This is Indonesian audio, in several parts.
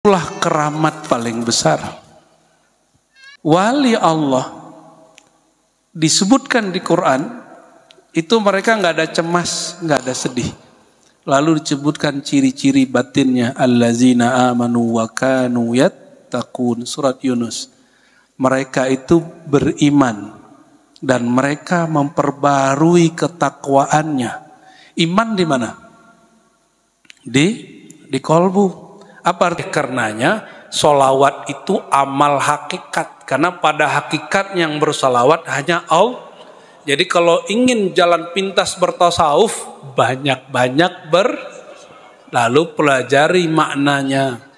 Itulah keramat paling besar. Wali Allah disebutkan di Quran, itu mereka nggak ada cemas, nggak ada sedih. Lalu disebutkan ciri-ciri batinnya, allazina amanu wa kanu yattaqun, surat Yunus. Mereka itu beriman dan mereka memperbarui ketakwaannya. Iman di mana? Di kolbu. Apa arti? Karenanya sholawat itu amal hakikat. Karena pada hakikat yang bersolawat hanya Allah. Jadi kalau ingin jalan pintas bertasawuf, banyak-banyak lalu pelajari maknanya.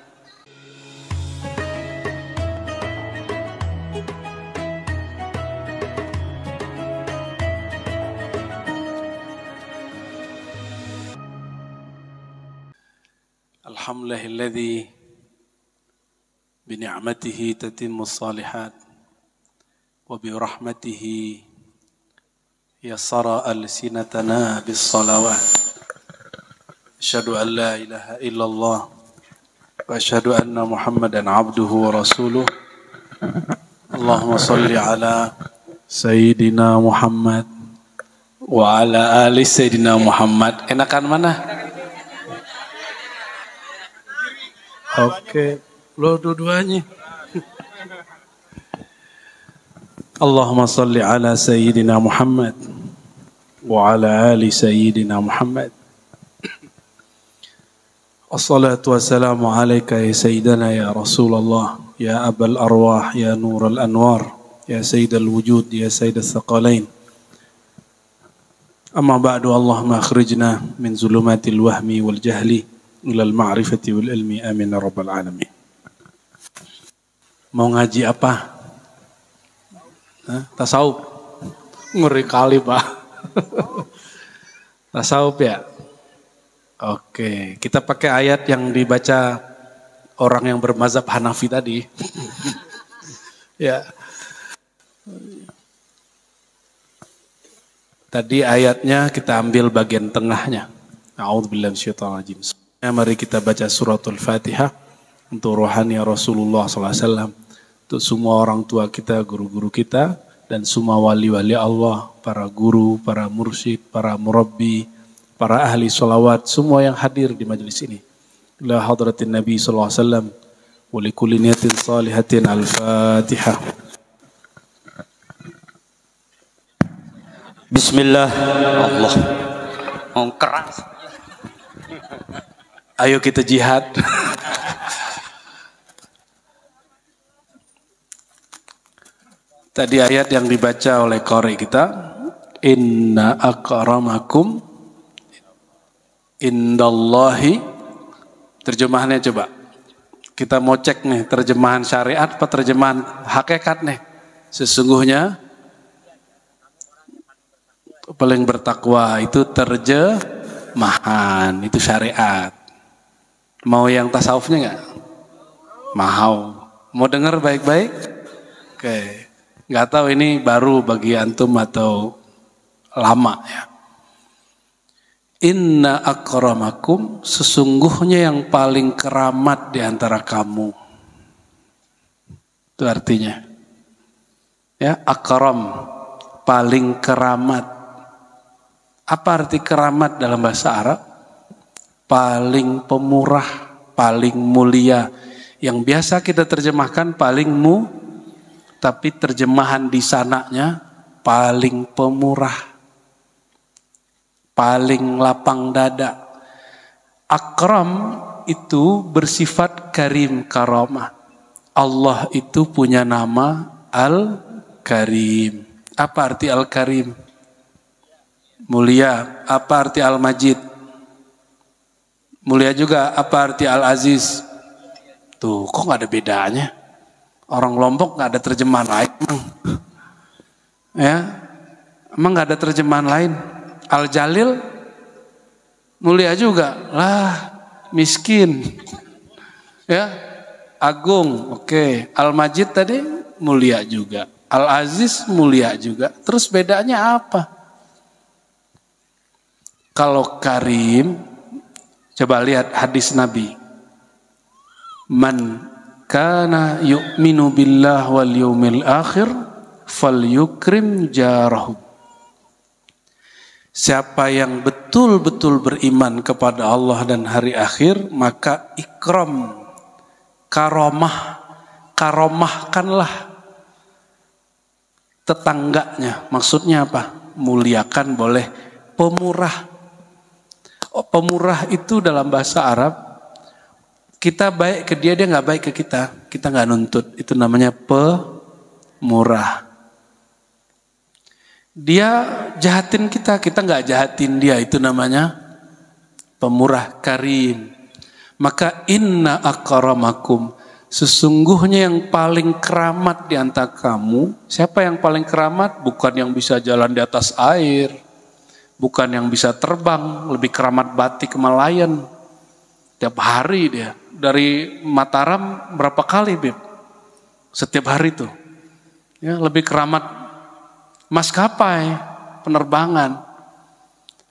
Alhamdulillahilladzi bini'matihi tatimmus shalihat wa birahmatihi yassara alsinatana bis salawat. Asyhadu an la ilaha illallah wa asyhadu anna Muhammadan abduhu wa rasuluh. Allahumma shalli ala Sayyidina Muhammad wa ala ali Sayyidina Muhammad. Enakan mana? Oke, lo dua-duanya. Allahumma salli ala Sayyidina Muhammad wa ala ali Sayyidina Muhammad. Wassalatu wassalamu alaika ya Sayyidana ya Rasulullah, ya Abal Arwah, ya Nurul Anwar, ya Sayyidal Wujud, ya Sayyidal Thaqalain. Amma ba'du, Allahumma akhrijna min zulumatil wahmi wal jahli ilal ma'rifati wal ilmi, amin ya rabbal alamin. Mau ngaji apa? Tasawuf. Ngeri kali Pak. Tasawuf ya? Oke, kita pakai ayat yang dibaca orang yang bermazhab Hanafi tadi. Ya. Tadi ayatnya kita ambil bagian tengahnya. A'udzubillahi minasyaitonir rajim. Mari kita baca suratul Fatihah untuk rohani Rasulullah SAW, untuk semua orang tua kita, guru-guru kita, dan semua wali-wali Allah, para guru, para mursyid, para murabbi, para ahli sholawat, semua yang hadir di majelis ini. Ila hadratin Nabi SAW, wa likulli niyatin salihatin al-Fatihah. Bismillah. Allah. Oh, keras. Ayo kita jihad. Tadi ayat yang dibaca oleh qari kita, inna akramakum indallahi. Terjemahannya coba. Kita mau cek nih, terjemahan syariat apa terjemahan hakikat nih. Sesungguhnya paling bertakwa itu terjemahan, itu syariat. Mau yang tasawufnya enggak? Mau dengar baik-baik? Oke. Enggak tahu ini baru bagi antum atau lama ya. Inna akramakum, sesungguhnya yang paling keramat di antara kamu. Itu artinya. Ya, akram, paling keramat. Apa arti keramat dalam bahasa Arab? Paling pemurah, paling mulia. Yang biasa kita terjemahkan paling tapi terjemahan di sananya paling pemurah, paling lapang dada. Akram itu bersifat karim, karamah. Allah itu punya nama Al-Karim. Apa arti Al-Karim? Mulia. Apa arti Al-Majid? Mulia juga. Apa arti Al-Aziz? Tuh, kok gak ada bedanya? Orang Lombok gak ada terjemahan lain. Ya, emang gak ada terjemahan lain? Al-Jalil? Mulia juga. Lah, miskin. Ya, agung. Oke. Al-Majid tadi mulia juga. Al-Aziz mulia juga. Terus bedanya apa? Kalau Karim, coba lihat hadis Nabi. Man kana yu'minu billah wal yawmil akhir falyukrim jarahu. Siapa yang betul-betul beriman kepada Allah dan hari akhir, maka ikram, karomahkanlah tetangganya. Maksudnya apa? Muliakan boleh, pemurah. Pemurah itu dalam bahasa Arab, kita baik ke dia, dia nggak baik ke kita nggak nuntut. Itu namanya pemurah. Dia jahatin kita nggak jahatin dia. Itu namanya pemurah, karim. Maka inna akramakum, sesungguhnya yang paling keramat di antara kamu. Siapa yang paling keramat? Bukan yang bisa jalan di atas air, bukan yang bisa terbang, lebih keramat batik Malayan. Tiap hari dia dari Mataram berapa kali, Bib? Setiap hari tuh. Ya, lebih keramat maskapai penerbangan.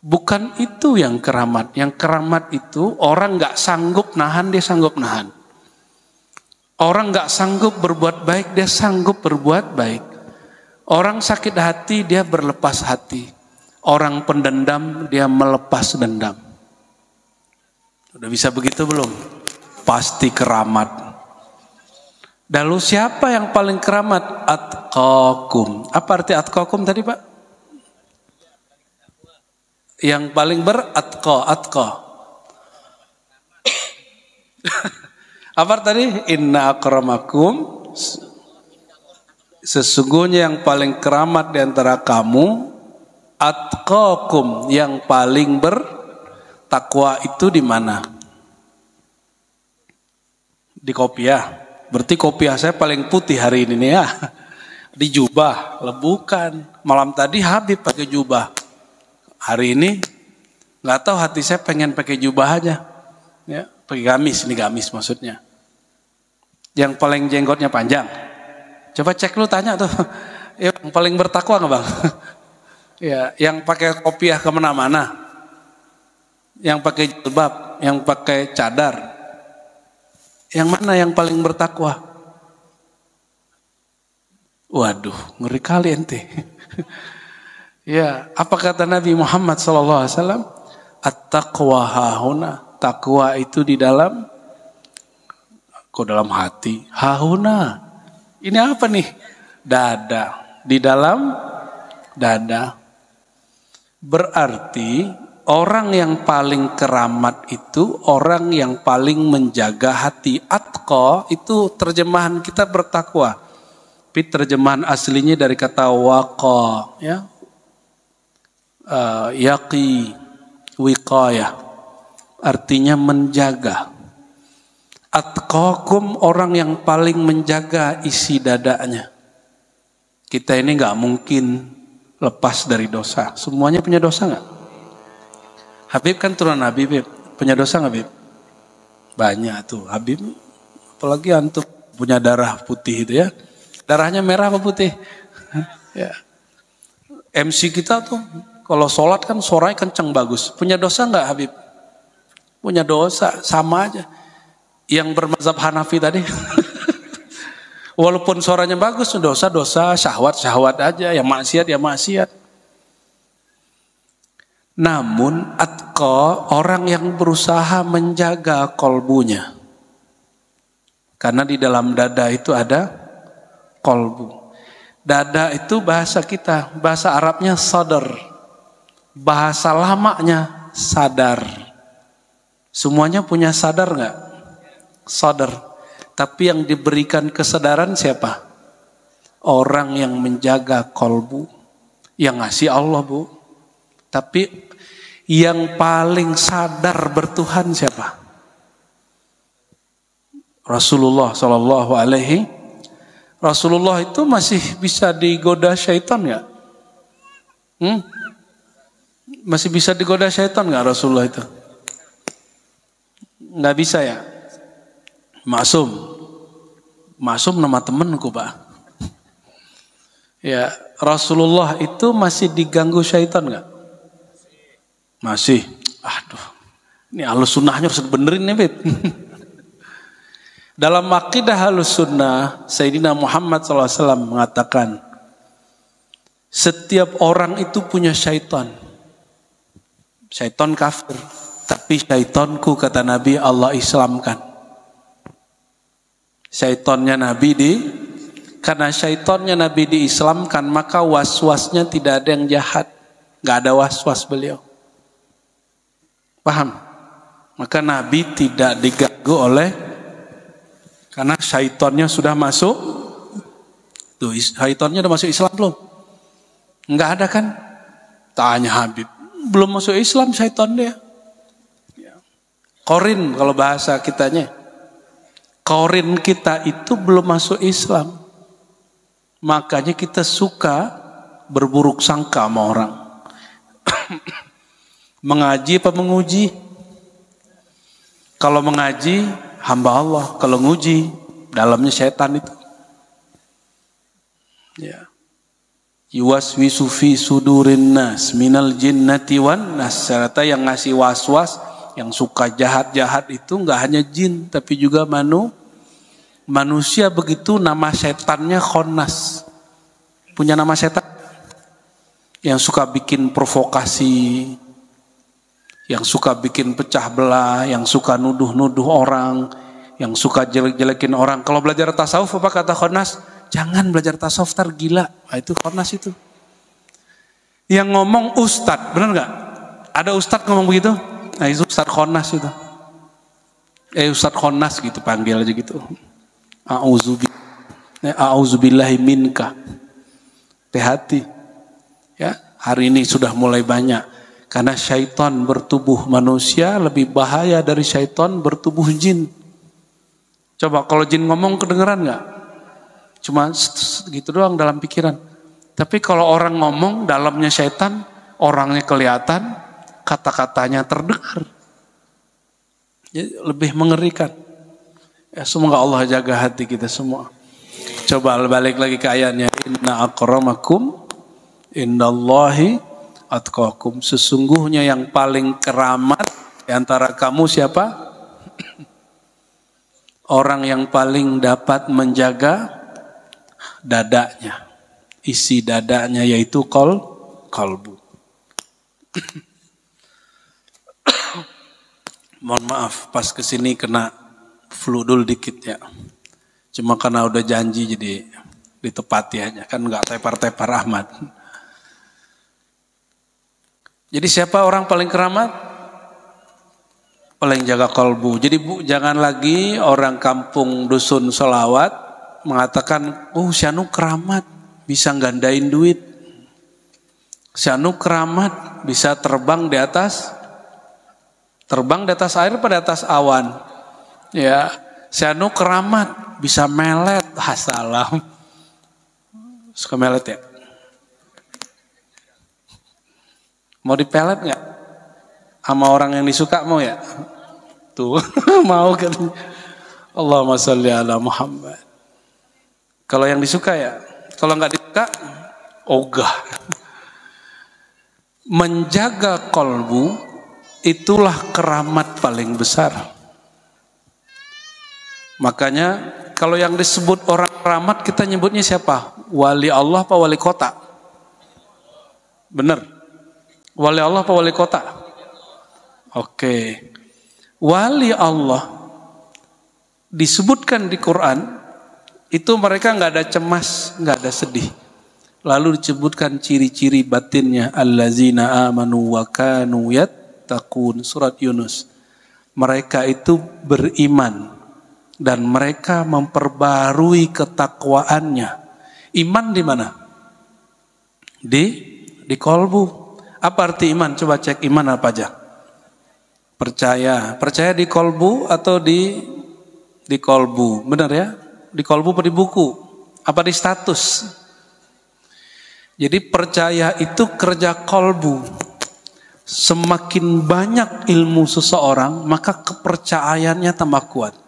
Bukan itu yang keramat. Yang keramat itu orang nggak sanggup nahan, dia sanggup nahan. Orang nggak sanggup berbuat baik, dia sanggup berbuat baik. Orang sakit hati, dia berlepas hati. Orang pendendam, dia melepas dendam. Udah bisa begitu belum? Pasti keramat. Lalu siapa yang paling keramat? Atqakum. Apa arti atqakum tadi, Pak? Yang paling atqa. Apa tadi? Inna akramakum. Sesungguhnya yang paling keramat di antara kamu, atqakum, yang paling bertakwa. Itu di mana? Di kopiah. Berarti kopiah saya paling putih hari ini nih ya. Di jubah, bukan. Malam tadi Habib pakai jubah. Hari ini nggak tahu, hati saya pengen pakai jubah aja. Ya, pakai gamis, ini gamis maksudnya. Yang paling jenggotnya panjang. Coba cek lu, tanya tuh. Yang paling bertakwa nggak, Bang? Ya, yang pakai kopiah kemana-mana. Yang pakai jilbab, yang pakai cadar. Yang mana yang paling bertakwa? Waduh, ngeri kali ente. Ya, apa kata Nabi Muhammad SAW? At-taqwa hahuna. Takwa itu di dalam, kok dalam hati? Hahuna. Ini apa nih? Dada. Di dalam dada. Berarti orang yang paling keramat itu orang yang paling menjaga hati. Atqa itu terjemahan kita bertakwa. Tapi terjemahan aslinya dari kata waqa, ya. Yaqi, wiqayah. Artinya menjaga. Atqakum, orang yang paling menjaga isi dadanya. Kita ini nggak mungkin lepas dari dosa. Semuanya punya dosa nggak? Habib kan turunan Nabi, Bib. Punya dosa nggak, Bib? Banyak tuh, Habib. Apalagi antum punya darah putih itu ya. Darahnya merah apa putih? Ya. MC kita tuh, kalau sholat kan suaranya kenceng bagus. Punya dosa nggak, Habib? Punya dosa, sama aja. Yang bermazhab Hanafi tadi. Walaupun suaranya bagus, dosa-dosa, syahwat-syahwat aja. Yang maksiat, ya maksiat. Namun atqa, orang yang berusaha menjaga kolbunya. Karena di dalam dada itu ada kolbu. Dada itu bahasa kita, bahasa Arabnya sadar. Bahasa lamanya sadar. Semuanya punya sadar nggak? Sadar. Tapi yang diberikan kesadaran siapa? Orang yang menjaga kolbu. Yang ngasih Allah, Bu. Tapi yang paling sadar bertuhan siapa? Rasulullah Sallallahu Alaihi. Rasulullah itu masih bisa digoda syaitan nggak? Masih bisa digoda syaitan nggak Rasulullah itu? Nggak bisa ya? Maksum. Maksum nama temenku, Pak. Ya, Rasulullah itu masih diganggu syaitan nggak? Masih. Aduh, ini alus sunnahnya harus benerin nih, Beb. Dalam akidah Ahlus Sunnah, Sayyidina Muhammad SAW mengatakan, setiap orang itu punya syaitan. Syaitan kafir, tapi syaitanku, kata Nabi, Allah Islamkan. Syaitannya Nabi karena syaitannya Nabi diislamkan, maka was-wasnya tidak ada yang jahat. Gak ada was-was beliau. Paham? Maka Nabi tidak diganggu karena syaitannya sudah masuk. Tuh, syaitannya udah masuk Islam belum? Enggak ada kan? Tanya Habib. Belum masuk Islam syaitan dia. Korin kalau bahasa kitanya. Korin kita itu belum masuk Islam. Makanya kita suka berburuk sangka sama orang. Mengaji apa menguji? Kalau mengaji hamba Allah, kalau nguji dalamnya syaitan itu. Ya. Yuwaswisu fi sudurin nas minal jinnati wan nas. Serta yang ngasih was-was, yang suka jahat-jahat itu enggak hanya jin tapi juga manusia. Begitu nama setannya Khonnas. Punya nama setan yang suka bikin provokasi, yang suka bikin pecah belah, yang suka nuduh-nuduh orang, yang suka jelek-jelekin orang. Kalau belajar tasawuf apa kata Khonnas? Jangan belajar tasawuf, tar gila. Nah, itu Khonnas itu. Yang ngomong ustadz, benar nggak? Ada ustadz ngomong begitu? Nah itu ustadz Khonnas itu. Ustadz Khonnas gitu, panggil aja gitu. A'udzubillahi minka. Hati-hati. Ya, hari ini sudah mulai banyak. Karena syaitan bertubuh manusia lebih bahaya dari syaitan bertubuh jin. Coba kalau jin ngomong kedengeran nggak? Cuma gitu doang dalam pikiran. Tapi kalau orang ngomong dalamnya syaitan, orangnya kelihatan, kata-katanya terdengar. Jadi lebih mengerikan. Ya, semoga Allah jaga hati kita semua. Coba balik lagi ke ayatnya. Inna akramakum indallahi atqakum. Sesungguhnya yang paling keramat di antara kamu siapa? Orang yang paling dapat menjaga dadanya, isi dadanya, yaitu kalbu. Mohon maaf, pas kesini kena flu dulu dikit ya. Cuma karena udah janji jadi ditepati aja, kan nggak tepar-tepar Ahmad. Jadi siapa orang paling keramat? Paling jaga kalbu. Jadi jangan lagi orang kampung dusun selawat mengatakan, si anu keramat, bisa gandain duit. Si anu keramat, bisa terbang di atas air pada atas awan. Ya, si anu keramat, bisa melet. Salam. Suka melet ya? Mau dipelet nggak? Sama orang yang disuka mau ya? Tuh, mau kan? Allahumma sholli ala Muhammad. Kalau yang disuka ya, kalau nggak disuka, ogah. Menjaga kalbu itulah keramat paling besar. Makanya kalau yang disebut orang keramat kita nyebutnya siapa? Wali Allah apa wali kota? Bener? Wali Allah apa wali kota? Oke. Wali Allah disebutkan di Quran itu mereka nggak ada cemas, nggak ada sedih. Lalu disebutkan ciri-ciri batinnya, allazina amanu wa kanu yattaqun, surat Yunus. Mereka itu beriman dan mereka memperbarui ketakwaannya. Iman di mana? Di kalbu. Apa arti iman? Coba cek iman apa aja. Percaya di kalbu atau di kalbu, benar ya? Di kalbu apa di buku? Apa di status? Jadi percaya itu kerja kalbu. Semakin banyak ilmu seseorang, maka kepercayaannya tambah kuat.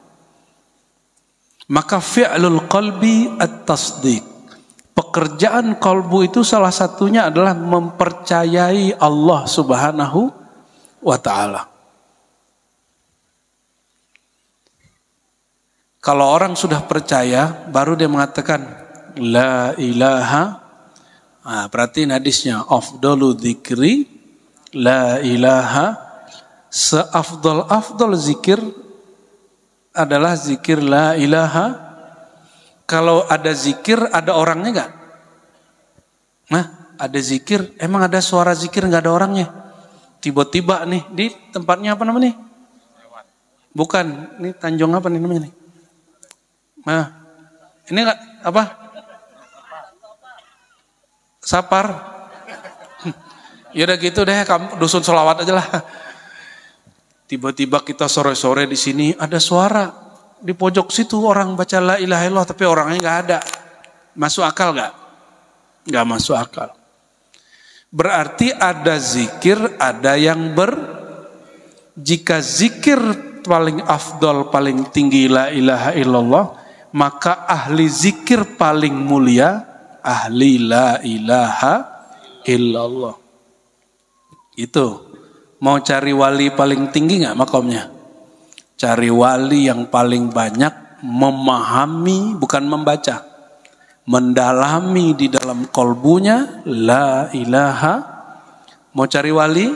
Maka fi'lul qalbi at-tasdiq. Pekerjaan kalbu itu salah satunya adalah mempercayai Allah Subhanahu wa ta'ala. Kalau orang sudah percaya, baru dia mengatakan la ilaha. Nah, berarti hadisnya afdalu dzikri la ilaha. Seafdal zikir adalah zikir la ilaha. Kalau ada zikir, ada orangnya enggak? Nah, ada zikir, emang ada suara zikir enggak ada orangnya? Tiba-tiba nih, di tempatnya apa namanya nih? Bukan, ini Tanjung apa nih namanya nih? Nah, ini enggak apa? Sapar. Ya udah gitu deh, kamu dusun sholawat aja lah. Tiba-tiba kita sore-sore di sini ada suara. Di pojok situ orang baca la ilaha illallah tapi orangnya nggak ada. Masuk akal nggak? Nggak masuk akal. Berarti ada zikir, ada yang jika zikir paling afdol, paling tinggi la ilaha illallah, maka ahli zikir paling mulia ahli la ilaha illallah. Itu. Mau cari wali paling tinggi nggak makomnya? Cari wali yang paling banyak memahami, bukan membaca, mendalami di dalam kolbunya la ilaha. Mau cari wali?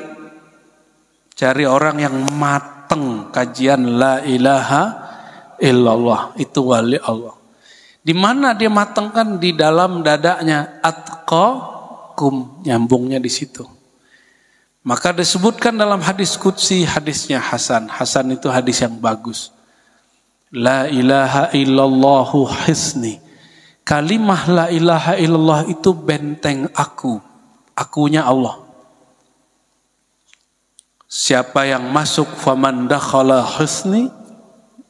Cari orang yang mateng kajian la ilaha illallah. Itu wali Allah. Di mana dia matengkan? Di dalam dadanya. Atqakum, nyambungnya di situ. Maka disebutkan dalam hadis qudsi, hadisnya Hasan. Hasan itu hadis yang bagus. La ilaha illallahu hisni. Kalimah la ilaha illallah itu benteng aku. Akunya Allah. Siapa yang masuk faman dakhala hisni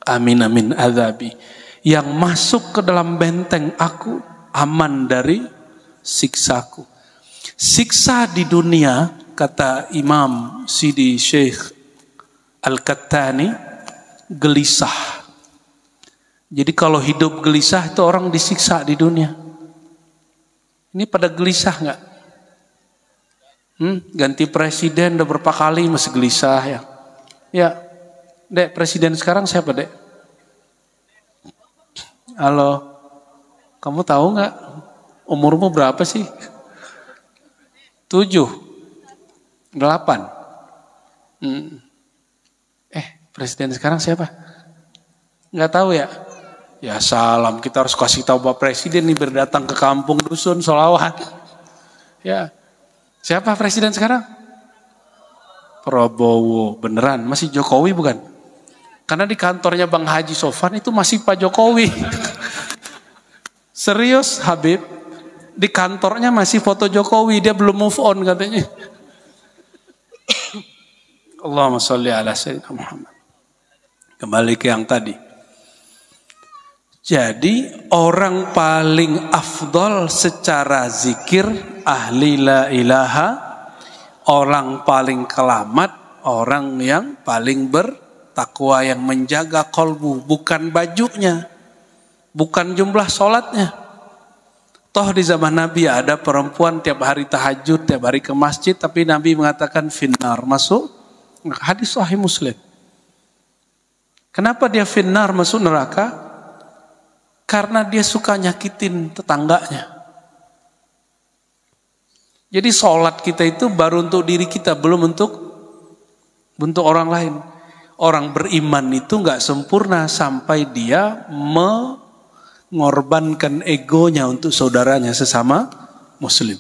amin amin adzabi. Yang masuk ke dalam benteng aku aman dari siksaku. Siksa di dunia, kata Imam Sidi Syekh Al-Kattani, gelisah. Jadi kalau hidup gelisah itu orang disiksa di dunia. Ini pada gelisah nggak? Ganti presiden udah berapa kali masih gelisah ya? Ya, Dek, presiden sekarang siapa, Dek? Halo, kamu tahu nggak umurmu berapa sih? 7. 8. Presiden sekarang siapa? Nggak tahu ya? Ya salam, kita harus kasih tahu Pak Presiden nih berdatang ke kampung dusun sholawat. Ya, siapa presiden sekarang? Prabowo, beneran? Masih Jokowi bukan? Karena di kantornya Bang Haji Sofan itu masih Pak Jokowi. Serius Habib, di kantornya masih foto Jokowi, dia belum move on katanya. Allahumma sholli ala sayyidina Muhammad. Kembali ke yang tadi. Jadi orang paling afdol secara zikir ahli la ilaha, orang paling kelamat orang yang paling bertakwa, yang menjaga kolbu, bukan bajunya, bukan jumlah sholatnya. Toh di zaman Nabi ada perempuan tiap hari tahajud, tiap hari ke masjid, tapi Nabi mengatakan finnar, masuk. Hadis Sahih Muslim. Kenapa dia finnar, masuk neraka? Karena dia suka nyakitin tetangganya. Jadi sholat kita itu baru untuk diri kita, belum untuk orang lain. Orang beriman itu nggak sempurna sampai dia mengorbankan egonya untuk saudaranya sesama muslim.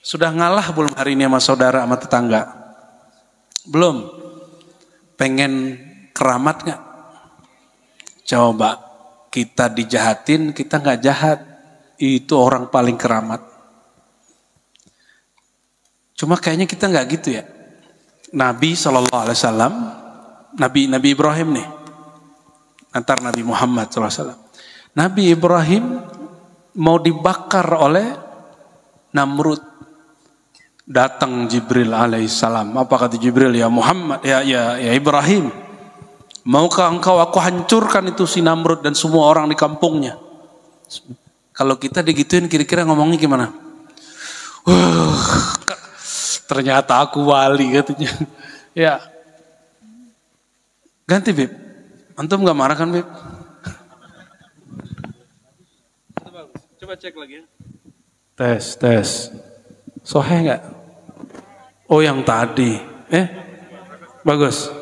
Sudah ngalah belum hari ini sama saudara, sama tetangga? Belum. Pengen keramat gak? Coba kita dijahatin, kita gak jahat. Itu orang paling keramat. Cuma kayaknya kita gak gitu ya. Nabi SAW, Nabi Ibrahim nih. Antar Nabi Muhammad SAW. Nabi Ibrahim mau dibakar oleh Namrud. Datang Jibril alaihissalam. Apa kata Jibril? Ya Muhammad, ya Ibrahim, maukah engkau aku hancurkan itu si Namrud dan semua orang di kampungnya? Kalau kita digituin kira-kira ngomongnya gimana? Ternyata aku wali katanya. Ya. Ganti Bib. Antum nggak marah kan, Beb? Coba cek lagi ya. Tes. Soheh nggak? Oh yang tadi. Bagus.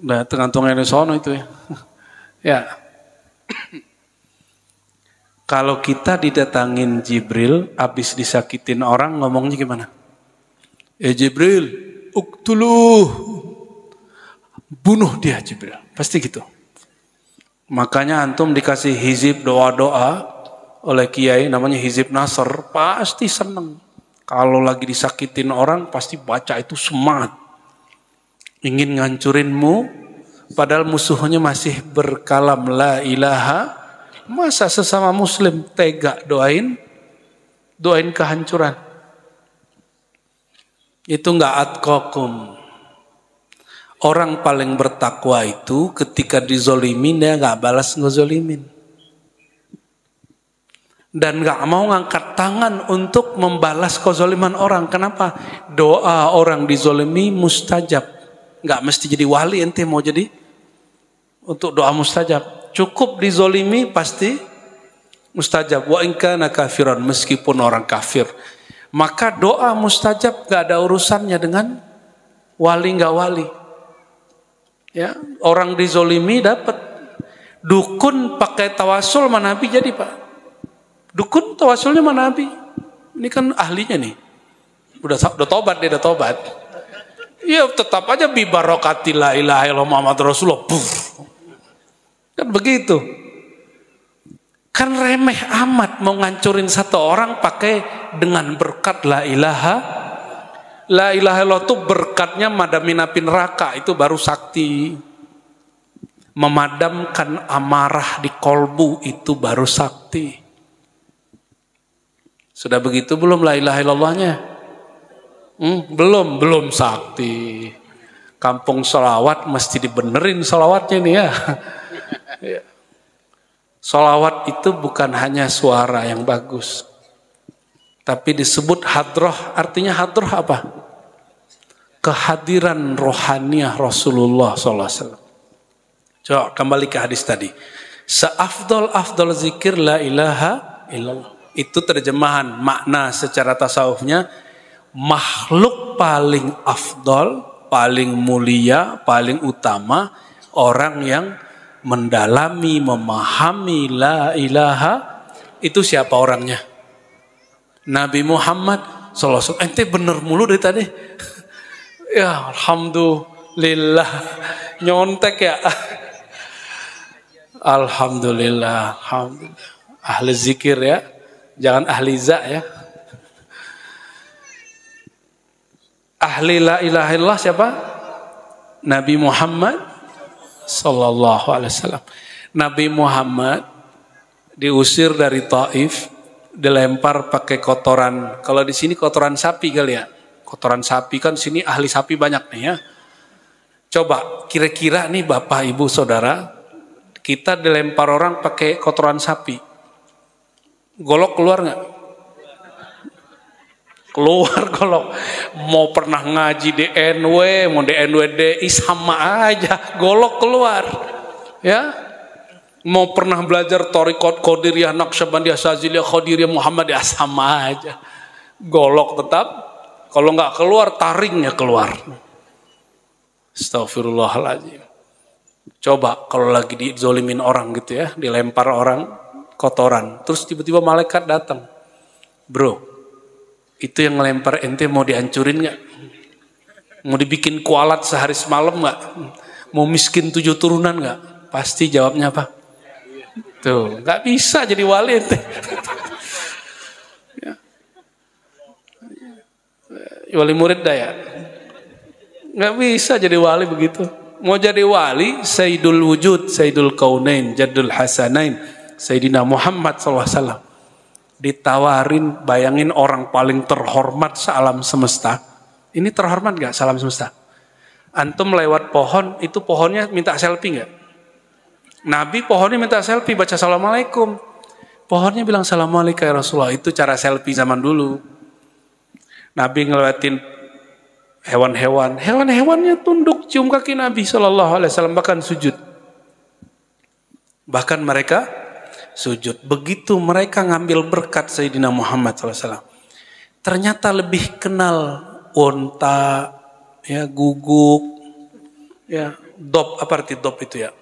Udah tergantung yang sono itu ya. Ya. Kalau kita didatangin Jibril, habis disakitin orang, ngomongnya gimana? Jibril, uktuluh. Bunuh dia Jibril. Pasti gitu. Makanya antum dikasih hizib doa-doa oleh kiai, namanya hizib Nasr, pasti seneng. Kalau lagi disakitin orang, pasti baca itu semangat. Ingin ngancurinmu, padahal musuhnya masih berkalam la ilaha. Masa sesama muslim tega doain kehancuran. Itu enggak atqakum. Orang paling bertakwa itu ketika dizolimin dia enggak balas ngezolimin. Dan enggak mau ngangkat tangan untuk membalas kezoliman orang. Kenapa? Doa orang dizolimi mustajab. Enggak mesti jadi wali ente mau jadi untuk doa mustajab. Cukup dizolimi pasti mustajab. Wa in kana kafiran, meskipun orang kafir. Maka doa mustajab gak ada urusannya dengan wali gak wali. Ya, orang dizolimi dapat. Dukun pakai tawasul mana Nabi jadi Pak. Dukun tawasulnya mana Nabi. Ini kan ahlinya nih. Udah tobat dia, udah tobat. Ya tetap aja bi barokati la ilaha illallah Muhammad Rasulullah. Kan begitu. Kan remeh amat mau ngancurin satu orang pakai dengan berkat la ilaha. La ilaha illallah itu berkatnya madamin api neraka, itu baru sakti. Memadamkan amarah di kolbu itu baru sakti. Sudah begitu belum la ilaha illallahnya? Belum sakti. Kampung sholawat mesti dibenerin sholawatnya nih ya. Sholawat itu bukan hanya suara yang bagus, tapi disebut hadroh. Artinya hadroh apa? Kehadiran rohaniah Rasulullah SAW. Coba kembali ke hadis tadi. Seafdol zikir la ilaha illallah. Itu terjemahan makna secara tasawufnya. Makhluk paling afdol, paling mulia, paling utama, orang yang mendalami, memahami la ilaha, itu siapa orangnya? Nabi Muhammad SAW. Ente bener mulu dari tadi. Ya alhamdulillah. Nyontek ya. Alhamdulillah. Ahli zikir ya. Jangan ahli za ya. Ahli la ilaha illallah siapa? Nabi Muhammad sallallahu alaihi wasallam. Nabi Muhammad diusir dari Taif, dilempar pakai kotoran. Kalau di sini kotoran sapi kali ya. Kotoran sapi kan sini ahli sapi banyak nih ya. Coba kira-kira nih Bapak Ibu Saudara, kita dilempar orang pakai kotoran sapi. Golok keluar nggak? Keluar golok. Mau pernah ngaji DNW, mau DNWDI sama aja, golok keluar. Ya. Mau pernah belajar Thariqat Qadiriyah, Naqsyabandiyah, Syadziliyah, Qadiriyah, Muhammadiyah sama aja. Golok tetap. Kalau nggak keluar, taringnya keluar. Astagfirullahaladzim. Coba kalau lagi dizolimin orang gitu ya, dilempar orang kotoran, terus tiba-tiba malaikat datang. Bro, itu yang ngelempar ente mau dihancurin nggak? Mau dibikin kualat sehari semalam nggak? Mau miskin 7 turunan nggak? Pasti jawabnya apa? Tuh, nggak bisa jadi wali ente. Ya. Wali murid dah ya. Nggak bisa jadi wali begitu. Mau jadi wali, Sayyidul Wujud, Sayyidul Kaunain, Jaddul Hasanain, Sayyidina Muhammad SAW. Ditawarin, bayangin orang paling terhormat sealam semesta. Ini terhormat gak sealam semesta? Antum lewat pohon, itu pohonnya minta selfie gak? Nabi pohonnya minta selfie, baca Assalamualaikum. Pohonnya bilang Assalamualaikum ya Rasulullah. Itu cara selfie zaman dulu. Nabi ngelewatin hewan-hewan. Hewan-hewannya tunduk cium kaki Nabi SAW, bahkan sujud. Bahkan mereka sujud. Begitu mereka ngambil berkat Sayyidina Muhammad SAW. Ternyata lebih kenal onta, ya, guguk, ya, dop. Apa arti dop itu ya?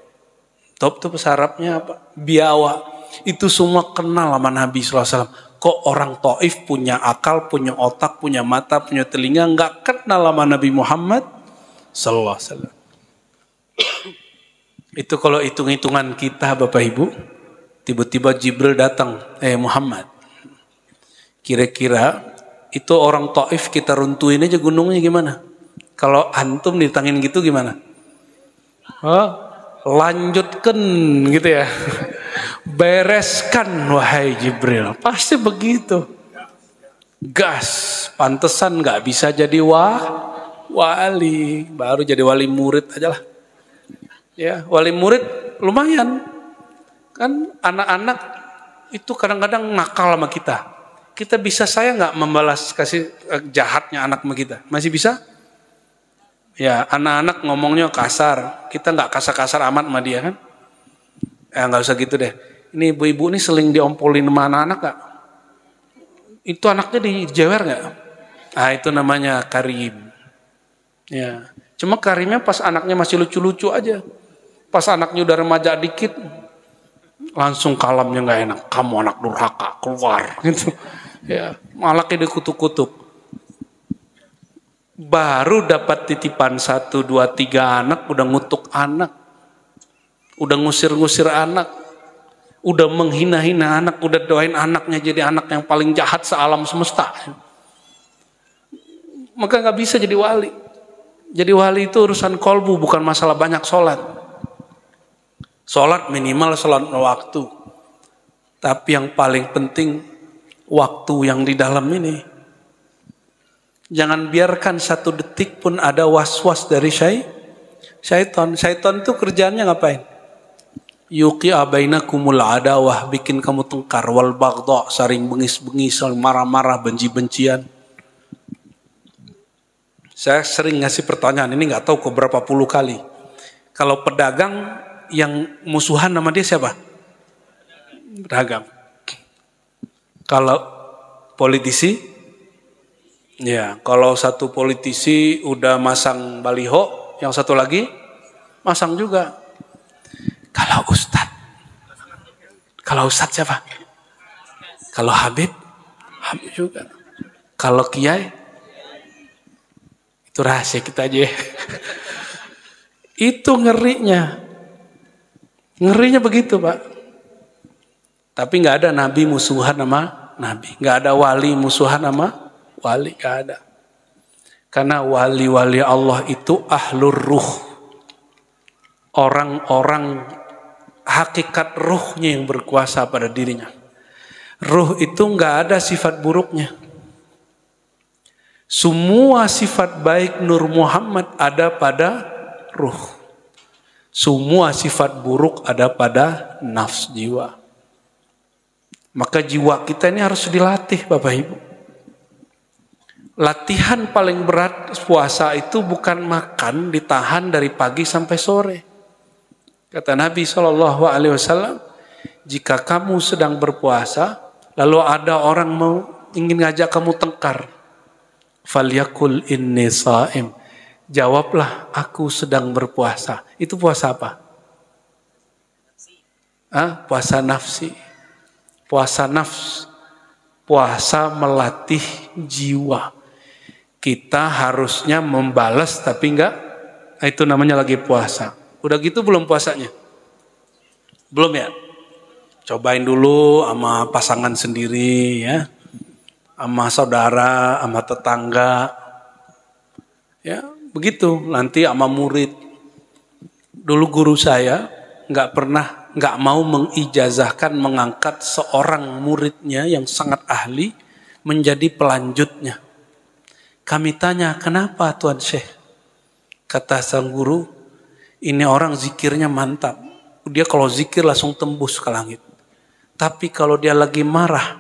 Dop itu bahasa Arabnya apa? Biawa. Itu semua kenal sama Nabi SAW. Kok orang Taif punya akal, punya otak, punya mata, punya telinga, nggak kenal sama Nabi Muhammad SAW. Itu kalau hitung-hitungan kita Bapak Ibu, tiba-tiba Jibril datang, Muhammad. Kira-kira itu orang Taif kita runtuhin aja gunungnya gimana? Kalau antum ditangin gitu gimana? Lanjutkan gitu ya. Bereskan wahai Jibril. Pasti begitu. Gas. Pantesan gak bisa jadi wali. Baru jadi wali murid aja lah. Ya, wali murid lumayan. Kan anak-anak itu kadang-kadang nakal sama kita. Kita bisa saya nggak membalas kasih jahatnya anak sama kita? Masih bisa? Ya, anak-anak ngomongnya kasar. Kita nggak kasar-kasar amat sama dia kan? Nggak usah gitu deh. Ini ibu-ibu ini seling diompolin sama anak-anak nggak? Itu anaknya dijewer nggak? Itu namanya karim. Ya, cuma karimnya pas anaknya masih lucu-lucu aja. Pas anaknya udah remaja dikit, langsung kalamnya nggak enak. Kamu anak durhaka, keluar gitu. Ya, malah kayak dikutuk-kutuk. Baru dapat titipan 1, 2, 3 anak, udah ngutuk anak. Udah ngusir-ngusir anak. Udah menghina-hina anak, udah doain anaknya jadi anak yang paling jahat sealam semesta. Maka nggak bisa jadi wali. Jadi wali itu urusan kolbu, bukan masalah banyak sholat. Sholat minimal sholat waktu. Tapi yang paling penting waktu yang di dalam ini. Jangan biarkan 1 detik pun ada was-was dari syaitan. Syaitan itu kerjaannya ngapain? Yuqi'a bainakumul adawah, bikin kamu tengkar, wal baghdha, saling bengis-bengis, saling marah-marah, benci-bencian. Saya sering ngasih pertanyaan ini, nggak tahu ke berapa puluh kali. Kalau pedagang yang musuhan sama dia siapa? Pedagang. Kalau politisi, ya, kalau satu politisi udah masang baliho, yang satu lagi masang juga. Kalau Ustadz siapa? Kalau Habib juga. Kalau Kiai, itu rahasia kita aja. Itu ngerinya begitu Pak. Tapi nggak ada Nabi musuhan sama Nabi, nggak ada wali musuhan sama wali, nggak ada. Karena wali-wali Allah itu ahlur ruh, orang-orang hakikat ruhnya yang berkuasa pada dirinya. Ruh itu nggak ada sifat buruknya. Semua sifat baik Nur Muhammad ada pada ruh. Semua sifat buruk ada pada nafs jiwa. Maka jiwa kita ini harus dilatih Bapak Ibu. Latihan paling berat puasa itu bukan makan ditahan dari pagi sampai sore. Kata Nabi SAW, jika kamu sedang berpuasa, lalu ada orang ingin ngajak kamu tengkar, falyakul inni shaim. Jawablah, aku sedang berpuasa. Itu puasa apa? Puasa nafsi. Puasa nafs. Puasa melatih jiwa. Kita harusnya membalas tapi enggak. Itu namanya lagi puasa. Udah gitu belum puasanya? Belum ya? Cobain dulu sama pasangan sendiri ya. Sama saudara, sama tetangga. Ya, begitu. Nanti sama murid. Dulu guru saya nggak mau mengijazahkan, mengangkat seorang muridnya yang sangat ahli menjadi pelanjutnya. Kami tanya, kenapa Tuan Syekh? Kata sang guru, ini orang zikirnya mantap. Dia kalau zikir langsung tembus ke langit. Tapi kalau dia lagi marah,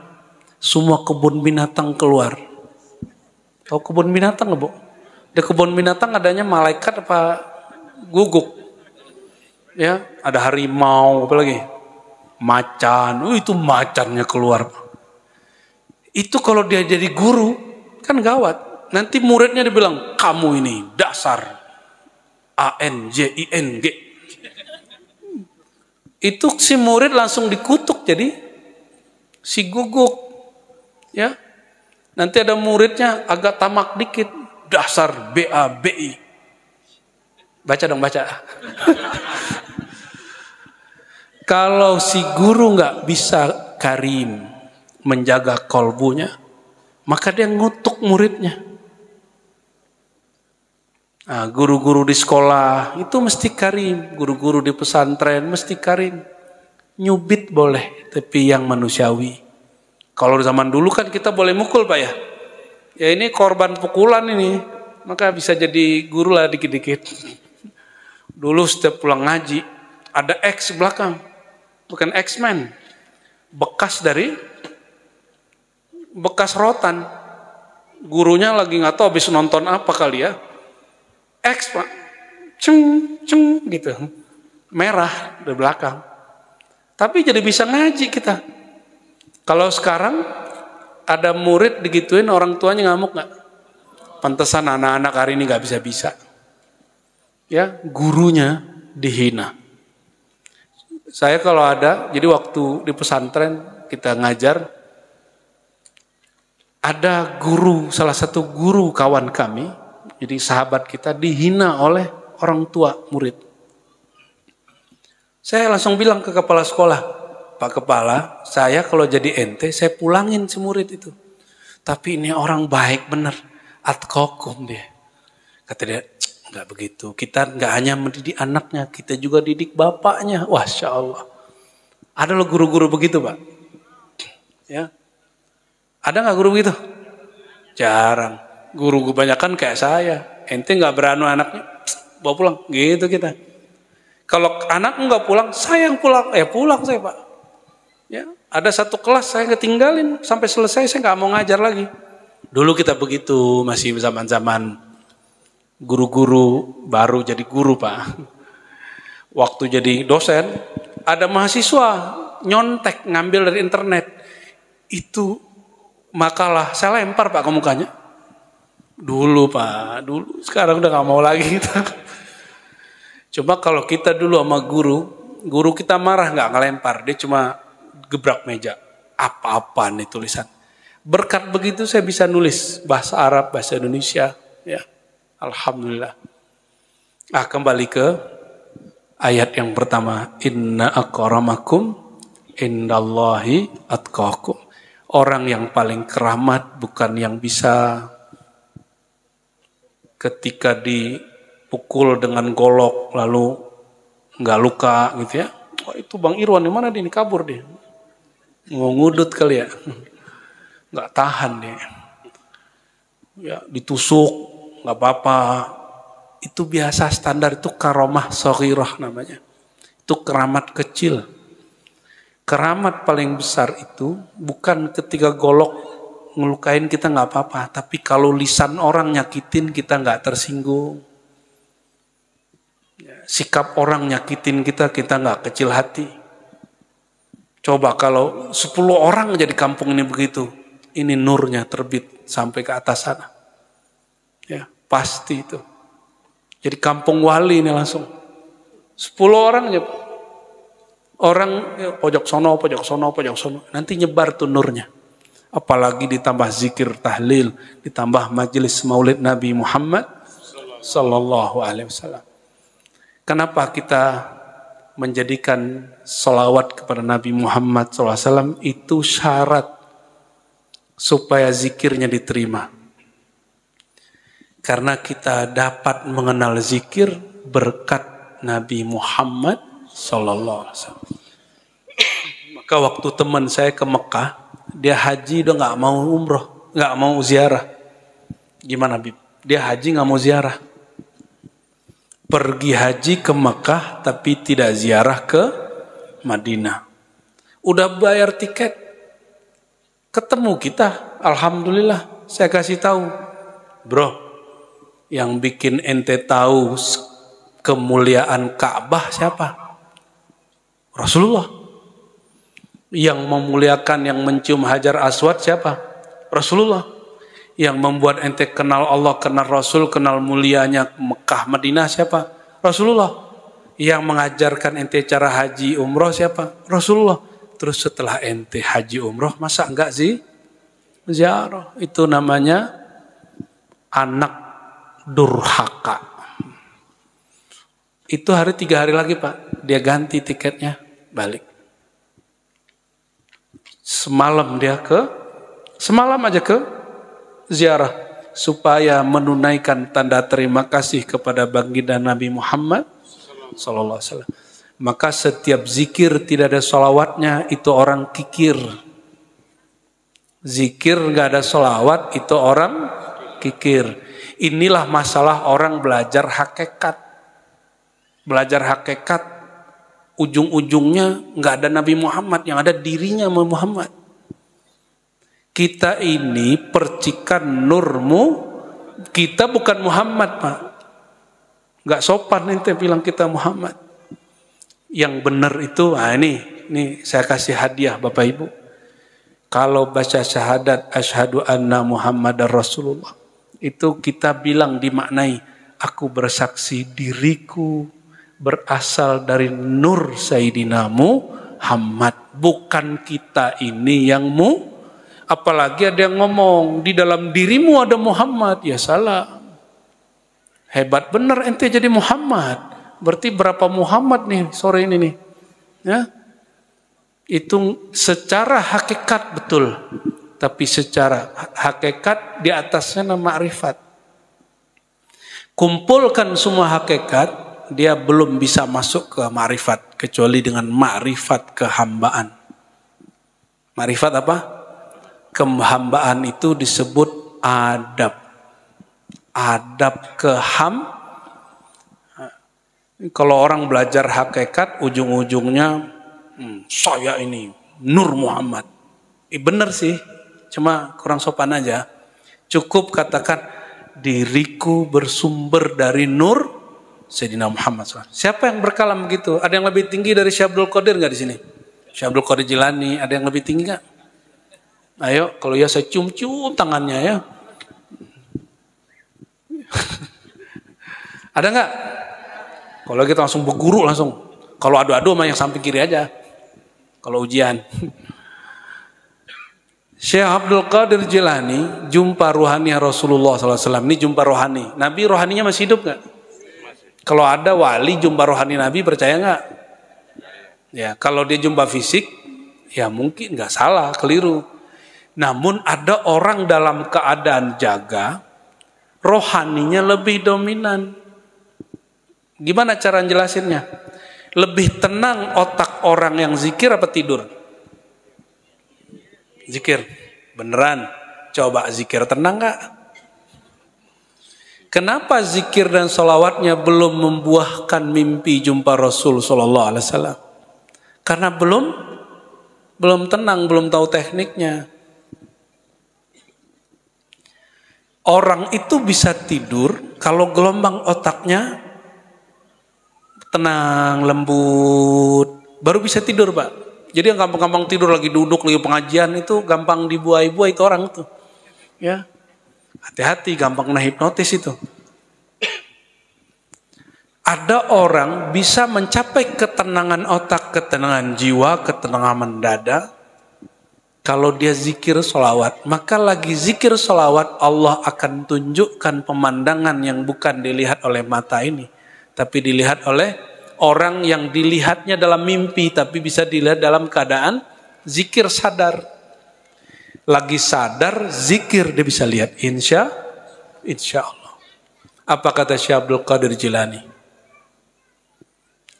semua kebun binatang keluar. Tahu kebun binatang nggak, Bu? Di kebun binatang adanya malaikat apa guguk? Ya, ada harimau, apa lagi? macan, itu macannya keluar. Itu kalau dia jadi guru, kan gawat. Nanti muridnya dibilang, kamu ini dasar ANJING. Itu si murid langsung dikutuk jadi si guguk. Ya. Nanti ada muridnya agak tamak dikit, dasar BABI. Baca dong, baca. Kalau si guru nggak bisa karim, menjaga kolbunya, maka dia ngutuk muridnya. Nah, guru-guru di sekolah itu mesti karim, guru-guru di pesantren mesti karim. Nyubit boleh, tapi yang manusiawi. Kalau zaman dulu kan kita boleh mukul, Pak ya. Ya ini korban pukulan ini, maka bisa jadi guru lah dikit-dikit. Dulu setiap pulang ngaji, ada X belakang, bukan X-Men, bekas rotan. Gurunya lagi nggak tahu habis nonton apa kali ya. X, Pak, ceng gitu, merah di belakang. Tapi jadi bisa ngaji kita. Kalau sekarang ada murid digituin, orang tuanya ngamuk nggak? Pantesan anak-anak hari ini nggak bisa-bisa. Ya, gurunya dihina. Saya kalau ada, jadi waktu di pesantren kita ngajar, ada guru, salah satu guru kawan kami, jadi sahabat kita dihina oleh orang tua murid. Saya langsung bilang ke kepala sekolah, Pak Kepala, saya kalau jadi ente, saya pulangin si murid itu. Tapi ini orang baik bener, atqakum dia. Kata dia, nggak begitu. Kita nggak hanya mendidik anaknya, kita juga didik bapaknya. Masya Allah. Ada loh guru-guru begitu, Pak. Ya, ada nggak guru begitu? Jarang. Guru kebanyakan kayak saya. Ente nggak beranu anaknya, bawa pulang. Gitu kita. Kalau anak nggak pulang, saya yang pulang. Pulang saya, Pak. Ya, ada satu kelas saya ketinggalin sampai selesai, saya nggak mau ngajar lagi. Dulu kita begitu, masih zaman-zaman guru-guru baru jadi guru, Pak. Waktu jadi dosen, ada mahasiswa nyontek ngambil dari internet. Itu makalah, saya lempar, Pak, ke mukanya. Dulu, Pak, dulu. Sekarang udah nggak mau lagi kita. Coba kalau kita dulu sama guru kita marah nggak ngelempar, dia cuma gebrak meja. Apa-apa nih tulisan. Berkat begitu saya bisa nulis bahasa Arab, bahasa Indonesia, ya. Alhamdulillah. Kembali ke ayat yang pertama. Inna akramakum indallahi atqakum. Orang yang paling keramat bukan yang bisa ketika dipukul dengan golok lalu nggak luka gitu ya. Oh, itu Bang Irwan di mana dia? Ini kabur dia. Mau ngudut kali ya. Nggak tahan dia. Ya, ditusuk nggak apa-apa. Itu biasa standar, itu karomah shaghirah namanya. Itu keramat kecil. Keramat paling besar itu bukan ketika golok ngelukain kita nggak apa-apa, tapi kalau lisan orang nyakitin kita nggak tersinggung. Sikap orang nyakitin kita nggak kecil hati. Coba kalau 10 orang jadi kampung ini begitu, ini nurnya terbit sampai ke atas sana. Ya, pasti itu. Jadi kampung wali ini langsung. 10 orang aja. Orang pojok sono, pojok sono, pojok sono. Nanti nyebar tuh nurnya. Apalagi ditambah zikir tahlil, ditambah majelis maulid Nabi Muhammad sallallahu alaihi wasallam. Kenapa kita menjadikan sholawat kepada Nabi Muhammad sallallahu alaihi wasallam itu syarat supaya zikirnya diterima? Karena kita dapat mengenal zikir berkat Nabi Muhammad sallallahu alaihi wasallam. Maka waktu teman saya ke Mekah, dia haji udah nggak mau umroh, nggak mau ziarah. Gimana, Bib? Dia haji nggak mau ziarah. Pergi haji ke Mekah tapi tidak ziarah ke Madinah. Udah bayar tiket, ketemu kita, alhamdulillah. Saya kasih tahu, bro, yang bikin ente tahu kemuliaan Ka'bah siapa? Rasulullah. Yang memuliakan, yang mencium Hajar Aswad siapa? Rasulullah. Yang membuat ente kenal Allah, kenal Rasul, kenal mulianya Mekah, Madinah siapa? Rasulullah. Yang mengajarkan ente cara haji umroh siapa? Rasulullah. Terus setelah ente haji umroh, masa enggak sih ziarah? Itu namanya anak durhaka. Itu 3 hari lagi Pak, dia ganti tiketnya, balik. Semalam aja ke ziarah supaya menunaikan tanda terima kasih kepada baginda Nabi Muhammad sallallahu alaihi wasallam. Maka setiap zikir tidak ada sholawatnya itu orang kikir. Zikir nggak ada sholawat itu orang kikir. Inilah masalah orang belajar hakikat. Belajar hakikat ujung-ujungnya nggak ada Nabi Muhammad, yang ada dirinya Muhammad. Kita ini percikan nurmu, kita bukan Muhammad Pak. Nggak sopan ente bilang kita Muhammad. Yang benar itu, ini saya kasih hadiah Bapak Ibu. Kalau baca syahadat asyhadu anna Muhammadar Rasulullah, itu kita bilang dimaknai, aku bersaksi diriku berasal dari nur Sayyidina Muhammad. Bukan kita ini yang apalagi ada yang ngomong di dalam dirimu ada Muhammad. Ya salah. Hebat bener ente jadi Muhammad. Berarti berapa Muhammad nih sore ini nih? Ya. Itu secara hakikat betul. Tapi secara hakikat di atasnya nama ma'rifat. Kumpulkan semua hakikat, dia belum bisa masuk ke ma'rifat kecuali dengan ma'rifat kehambaan. Ma'rifat apa? Kehambaan itu disebut adab. Adab Kalau orang belajar hakikat ujung-ujungnya saya ini Nur Muhammad. Benar sih, cuma kurang sopan aja. Cukup katakan diriku bersumber dari nur Sayyidina Muhammad SAW. Siapa yang berkalam begitu? Ada yang lebih tinggi dari Syekh Abdul Qadir nggak di sini? Syekh Abdul Qadir Jilani, ada yang lebih tinggi nggak? Ayo, kalau ya saya cium-cium tangannya ya. Ada nggak? Kalau kita langsung berguru langsung. Kalau adu-adu mah yang samping kiri aja. Kalau ujian. Syekh Abdul Qadir Jilani jumpa ruhani Rasulullah SAW. Ini jumpa rohani. Nabi rohaninya masih hidup nggak? Kalau ada wali jumpa rohani Nabi, percaya nggak? Ya, kalau dia jumpa fisik, ya mungkin nggak salah, keliru. Namun ada orang dalam keadaan jaga, rohaninya lebih dominan. Gimana cara jelasinnya? Lebih tenang otak orang yang zikir apa tidur? Zikir, beneran. Coba zikir tenang nggak? Kenapa zikir dan sholawatnya belum membuahkan mimpi jumpa Rasul Sallallahu Alaihi Wasallam? Karena belum tenang, belum tahu tekniknya. Orang itu bisa tidur kalau gelombang otaknya tenang, lembut, baru bisa tidur Pak. Jadi yang gampang-gampang tidur lagi duduk, lagi pengajian itu gampang dibuai-buai itu orang tuh. Ya. Hati-hati, gampang kena hipnotis itu. Ada orang bisa mencapai ketenangan otak, ketenangan jiwa, ketenangan dada. Kalau dia zikir sholawat, maka lagi zikir sholawat Allah akan tunjukkan pemandangan yang bukan dilihat oleh mata ini. Tapi dilihat oleh orang yang dilihatnya dalam mimpi, tapi bisa dilihat dalam keadaan zikir sadar. Lagi sadar, zikir dia bisa lihat. Insya Allah. Apa kata Syekh Abdul Qadir Jilani?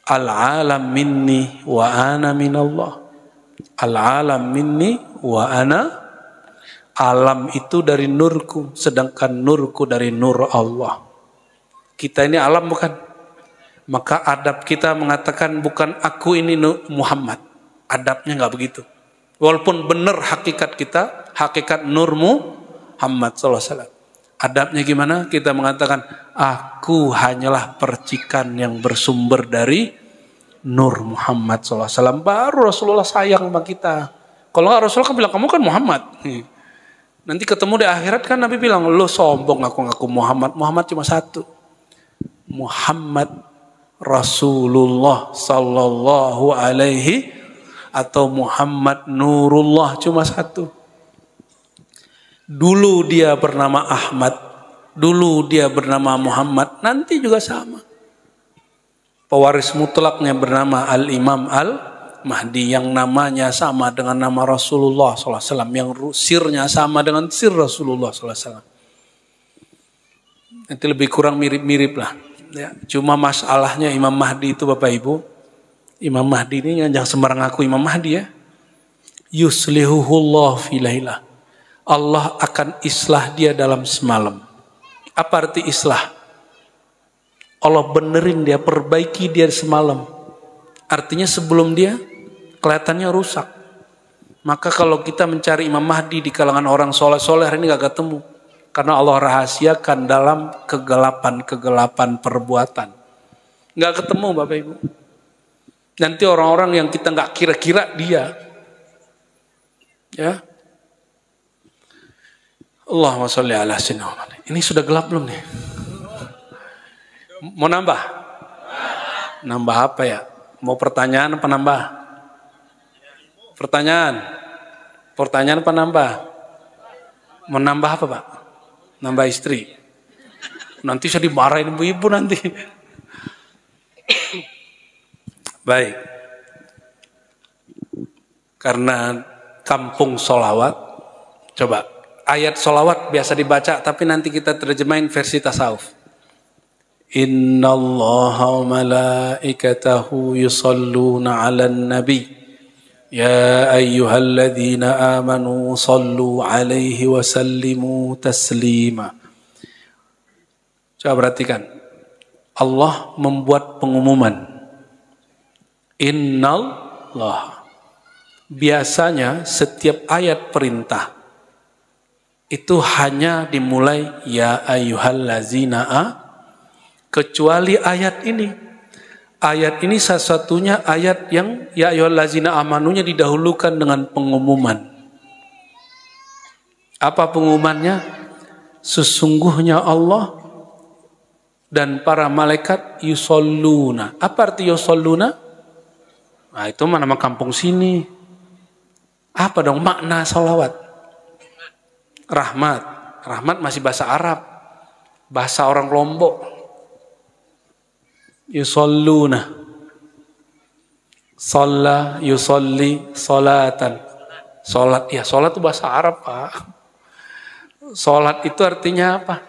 Al-alam minni wa ana minallah. Al-alam minni wa ana. Alam itu dari nurku, sedangkan nurku dari nur Allah. Kita ini alam bukan? Maka adab kita mengatakan bukan aku ini Muhammad. Adabnya nggak begitu. Walaupun benar hakikat kita, hakikat nur Muhammad SAW. Adabnya gimana? Kita mengatakan, aku hanyalah percikan yang bersumber dari Nur Muhammad SAW. Baru Rasulullah sayang sama kita. Kalau nggak Rasulullah kan bilang, kamu kan Muhammad. Nanti ketemu di akhirat kan Nabi bilang, lo sombong ngaku-ngaku Muhammad. Muhammad cuma satu. Muhammad Rasulullah Sallallahu Alaihi atau Muhammad Nurullah cuma satu. Dulu dia bernama Ahmad, dulu dia bernama Muhammad, nanti juga sama. Pewaris mutlaknya bernama Al-Imam Al-Mahdi yang namanya sama dengan nama Rasulullah SAW, yang sirnya sama dengan sir Rasulullah SAW. Nanti lebih kurang mirip-mirip lah. Ya, cuma masalahnya Imam Mahdi itu Bapak Ibu, Imam Mahdi ini jangan sembarang ngaku Imam Mahdi ya. Yuslihuhullah fi lailah. Allah akan islah dia dalam semalam. Apa arti islah? Allah benerin dia, perbaiki dia semalam. Artinya sebelum dia kelihatannya rusak. Maka kalau kita mencari Imam Mahdi di kalangan orang soleh-soleh hari ini gak ketemu. Karena Allah rahasiakan dalam kegelapan-kegelapan perbuatan. Gak ketemu Bapak Ibu. Nanti orang-orang yang kita gak kira-kira dia. Ya. Allahumma sholli ala sayyidina Muhammad. Ini sudah gelap belum nih? Mau nambah? Nambah apa ya? Mau pertanyaan apa nambah? Pertanyaan. Pertanyaan apa nambah? Mau nambah apa Pak? Nambah istri. Nanti saya dimarahin ibu-ibu nanti. Baik. Karena kampung solawat. Coba. Ayat solawat biasa dibaca. Tapi nanti kita terjemahin versi tasawuf. Inna allaha wa malaikatahu yusalluna ala nabi. Ya ayyuhalladzina amanu sallu alaihi wa sallimu taslima. Coba perhatikan. Allah membuat pengumuman. Innallah. Biasanya setiap ayat perintah itu hanya dimulai ya ayyuhalladzina kecuali ayat ini. Ayat ini satu-satunya ayat yang ya ayyuhallazina amanunya didahulukan dengan pengumuman. Apa pengumumannya? Sesungguhnya Allah dan para malaikat yusalluna. Apa arti yusalluna? Nah itu nama kampung sini. Apa dong makna salawat? Rahmat. Rahmat masih bahasa Arab. Bahasa orang Lombok. Yusalluna. Shalla, yusalli, salatan. Salat, ya salat itu bahasa Arab Pak. Salat itu artinya apa?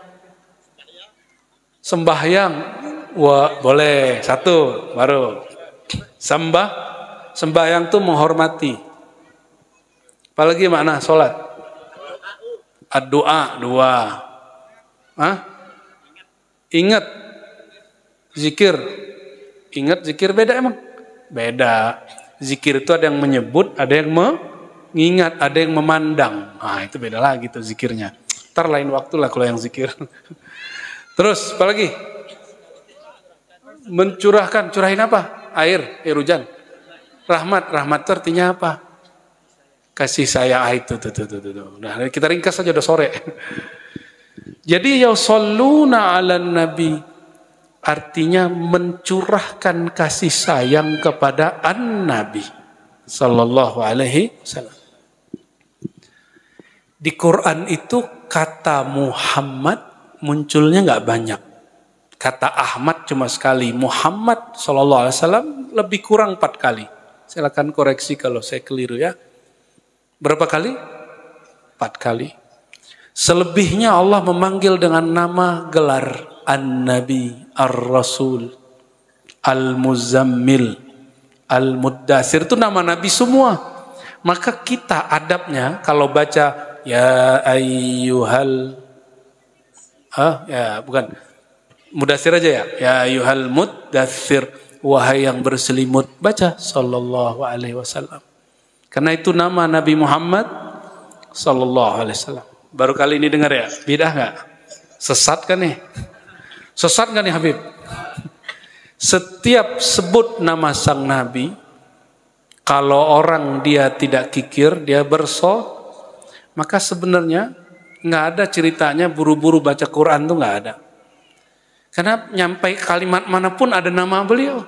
Sembahyang. Wah, boleh. Satu, baru. Sembahyang itu menghormati. Apalagi makna salat? Ad-doa, dua. Hah? Ingat. Zikir. Ingat zikir beda emang? Beda. Zikir itu ada yang menyebut, ada yang mengingat, ada yang memandang. Nah itu beda lagi tuh zikirnya. Ntar lain waktu lah kalau yang zikir. Terus apa lagi? Mencurahkan. Curahin apa? Air hujan. Rahmat. Rahmat itu artinya apa? Kasih sayang. Itu. Nah kita ringkas saja udah sore. Jadi yusalluna ala nabi. Artinya mencurahkan kasih sayang kepada an-nabi sallallahu alaihi wasallam. Di Quran itu kata Muhammad munculnya nggak banyak. Kata Ahmad cuma sekali. Muhammad sallallahu alaihi wasallam lebih kurang 4 kali. Silakan koreksi kalau saya keliru ya. Berapa kali? 4 kali. Selebihnya Allah memanggil dengan nama gelar An-Nabi, Ar-Rasul, Al-Muzammil, Al-Muddatsir itu nama Nabi semua. Maka kita adabnya kalau baca ya ayyuhal bukan Mudatsir aja ya. Ya ayyuhal muddatsir, wahai yang berselimut, baca sallallahu alaihi wasallam. Karena itu nama Nabi Muhammad sallallahu alaihi wasallam. Baru kali ini dengar ya? Bidah enggak? Sesat kan nih? Sesat nggak nih Habib? Setiap sebut nama sang Nabi, kalau orang dia tidak kikir, dia maka sebenarnya nggak ada ceritanya buru-buru baca Quran tuh nggak ada. Karena nyampai kalimat manapun ada nama beliau.